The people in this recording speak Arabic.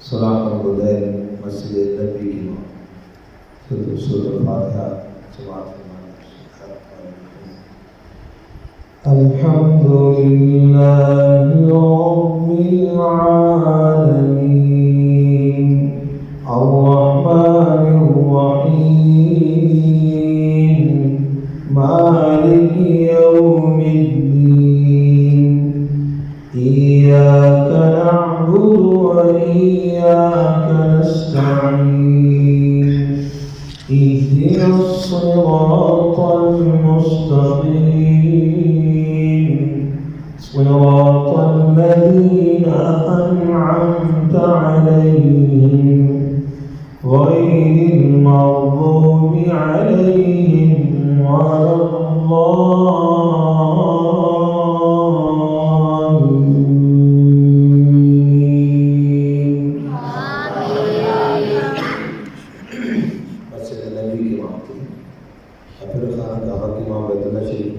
صلاة الغداء مسجد النبي سورة الفاتحة جماعة الحمد لله رب العالمين الرحمن الرحيم مالك يوم الدين إياك نعبد وإياك نستعين اهدنا الصراط المستقيم صراط الذين أنعمت عليهم غير المغضوب عليهم ولا الضالين. مسجد النبي की बात है फिर खाना कहा कि माँ बैतुल्ला शरीफ